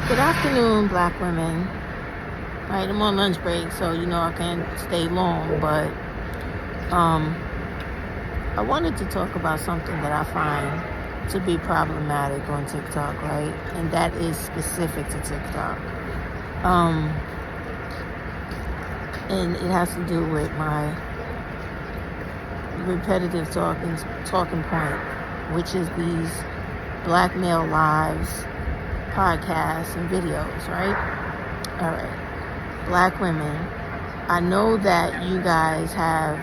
Good afternoon, black women. Right, I'm on lunch break, so I can't stay long, but I wanted to talk about something that I find to be problematic on TikTok, right? And that is specific to TikTok. And it has to do with my repetitive talking point, which is these black male lives, podcasts, and videos, right? All right. Black women, I know that you guys have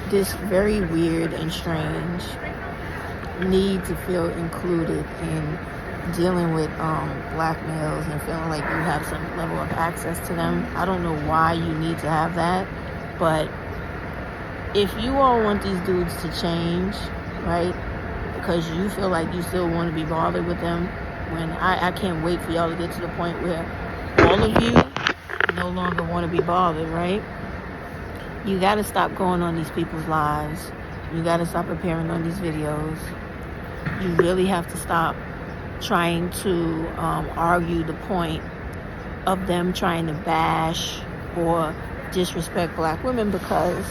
this very weird and strange need to feel included in dealing with black males and feeling like you have some level of access to them. I don't know why you need to have that, but if you all want these dudes to change, right, because you feel like you still want to be bothered with them, when I can't wait for y'all to get to the point where all of you no longer want to be bothered, right? You got to stop going on these people's lives. You got to stop appearing on these videos. You really have to stop trying to argue the point of them trying to bash or disrespect black women, because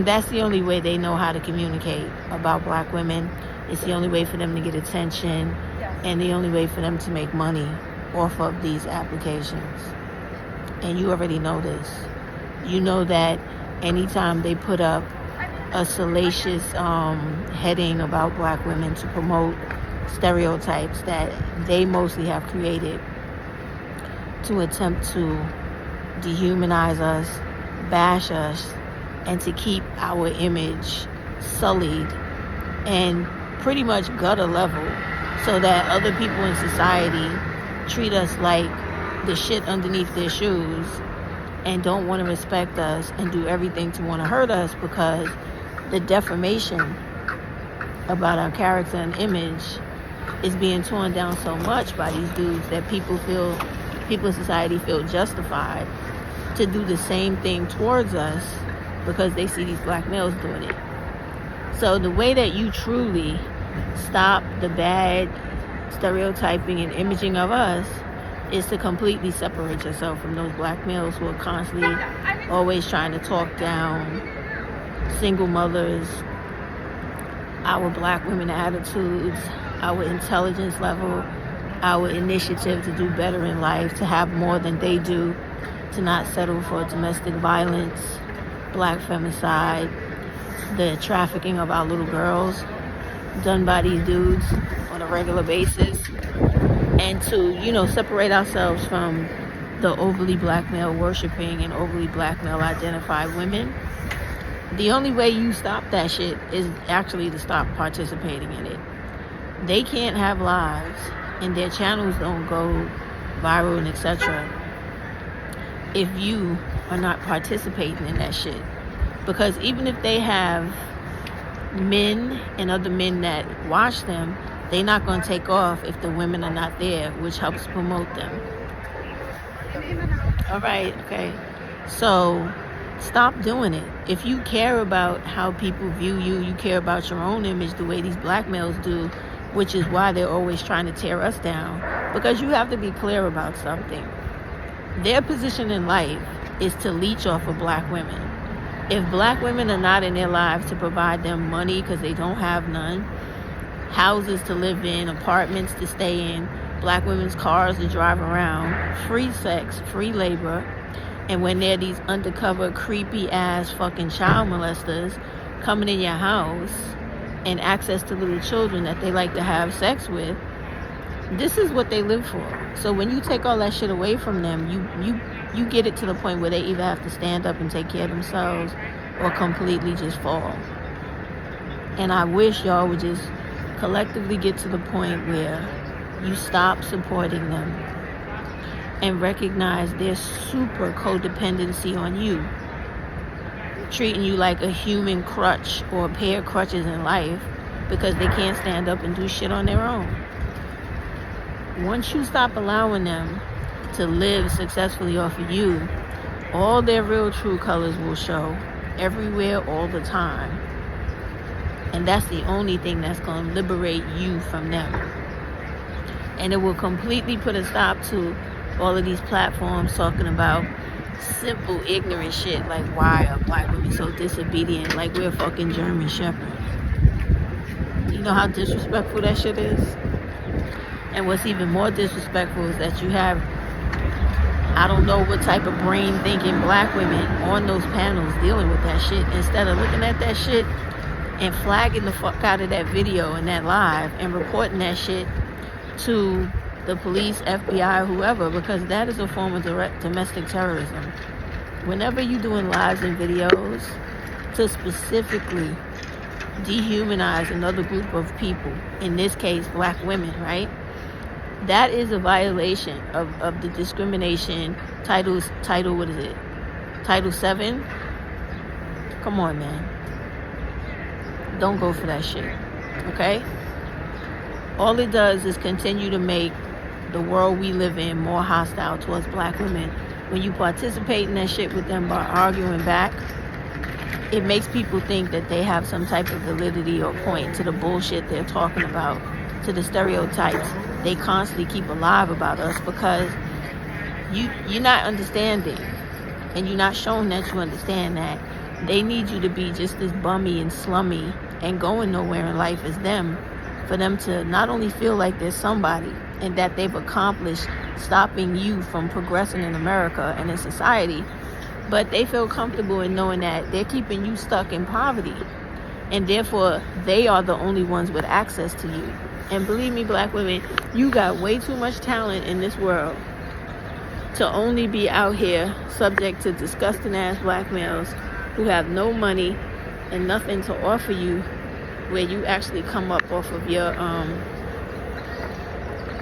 that's the only way they know how to communicate about black women. It's the only way for them to get attention, and the only way for them to make money off of these applications. And you already know this. You know that anytime they put up a salacious heading about black women to promote stereotypes that they mostly have created to attempt to dehumanize us, bash us, and to keep our image sullied and pretty much gutter level, so that other people in society treat us like the shit underneath their shoes and don't want to respect us and do everything to want to hurt us, because the defamation about our character and image is being torn down so much by these dudes that people in society feel justified to do the same thing towards us because they see these black males doing it. So the way that you truly stop the bad stereotyping and imaging of us is to completely separate yourself from those black males who are constantly always trying to talk down single mothers, our black women attitudes, our intelligence level, our initiative to do better in life, to have more than they do, to not settle for domestic violence, black femicide, the trafficking of our little girls done by these dudes on a regular basis, and to, separate ourselves from the overly black male worshiping and overly black male identified women. The only way you stop that shit is actually to stop participating in it. They can't have lives and their channels don't go viral and etc. if you are not participating in that shit. Because even if they have men and other men that watch them, they're not going to take off if the women are not there, which helps promote them. All right, okay. So stop doing it. If you care about how people view you, you care about your own image the way these black males do, which is why they're always trying to tear us down. Because you have to be clear about something. Their position in life is to leech off of black women. If black women are not in their lives to provide them money because they don't have none, houses to live in, apartments to stay in, black women's cars to drive around, free sex, free labor, and when they're these undercover, creepy ass fucking child molesters coming in your house and access to little children that they like to have sex with, this is what they live for. So when you take all that shit away from them, you get it to the point where they either have to stand up and take care of themselves or completely just fall. And I wish y'all would just collectively get to the point where you stop supporting them and recognize their super codependency on you, treating you like a human crutch or a pair of crutches in life because they can't stand up and do shit on their own. Once you stop allowing them to live successfully off of you, all their real true colors will show everywhere all the time. And that's the only thing that's going to liberate you from them. And it will completely put a stop to all of these platforms talking about simple, ignorant shit like why are black women so disobedient, like we're fucking German Shepherd. You know how disrespectful that shit is? And what's even more disrespectful is that you have, I don't know what type of brain thinking black women on those panels dealing with that shit, instead of looking at that shit and flagging the fuck out of that video and that live and reporting that shit to the police, FBI, whoever, because that is a form of direct domestic terrorism. Whenever you're doing lives and videos to specifically dehumanize another group of people, in this case black women, right, that is a violation of the discrimination title, what is it, Title 7. Come on, man, don't go for that shit, okay? All it does is continue to make the world we live in more hostile towards black women. When you participate in that shit with them by arguing back, it makes people think that they have some type of validity or point to the bullshit they're talking about, to the stereotypes they constantly keep alive about us, because you're not understanding, and you're not showing that you understand that they need you to be just as bummy and slummy and going nowhere in life as them, for them to not only feel like there's somebody and that they've accomplished stopping you from progressing in America and in society, but they feel comfortable in knowing that they're keeping you stuck in poverty, and therefore they are the only ones with access to you. And believe me, black women, you got way too much talent in this world to only be out here subject to disgusting ass black males who have no money and nothing to offer you, where you actually come up off of your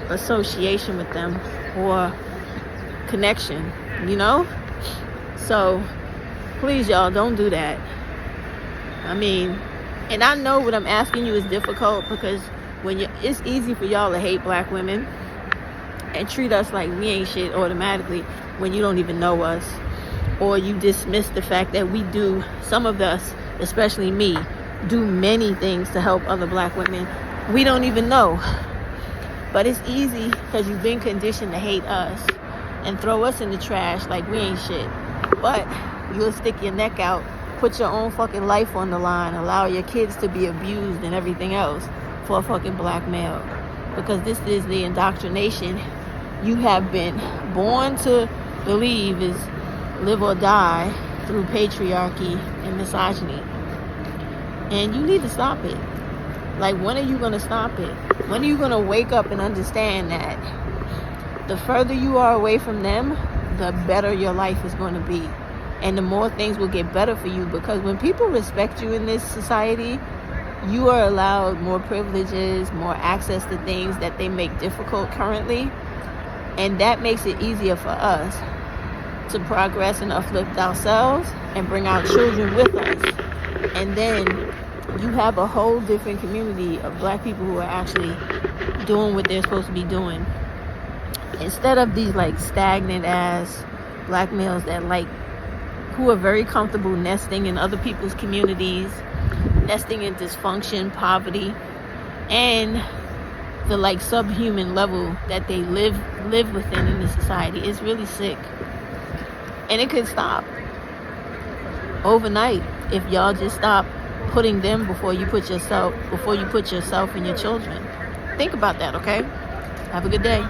association with them or connection, you know? So please, y'all, don't do that. I mean, and I know what I'm asking you is difficult, because it's easy for y'all to hate black women and treat us like we ain't shit automatically when you don't even know us, or you dismiss the fact that we do, some of us, especially me, do many things to help other black women we don't even know. But it's easy because you've been conditioned to hate us and throw us in the trash like we ain't shit. But you'll stick your neck out, put your own fucking life on the line, allow your kids to be abused and everything else for a fucking black male, because this is the indoctrination you have been born to believe is live or die through patriarchy and misogyny. And you need to stop it. Like, when are you going to stop it? When are you going to wake up and understand that the further you are away from them, the better your life is going to be, and the more things will get better for you? Because when people respect you in this society, you are allowed more privileges, more access to things that they make difficult currently, and that makes it easier for us to progress and uplift ourselves and bring our children with us. And then you have a whole different community of black people who are actually doing what they're supposed to be doing, instead of these like stagnant ass black males that like, who are very comfortable nesting in other people's communities, nesting in dysfunction, poverty, and the like subhuman level that they live within in this society. Is really sick, and it could stop overnight if y'all just stop putting them before you put yourself and your children. Think about that, okay? Have a good day.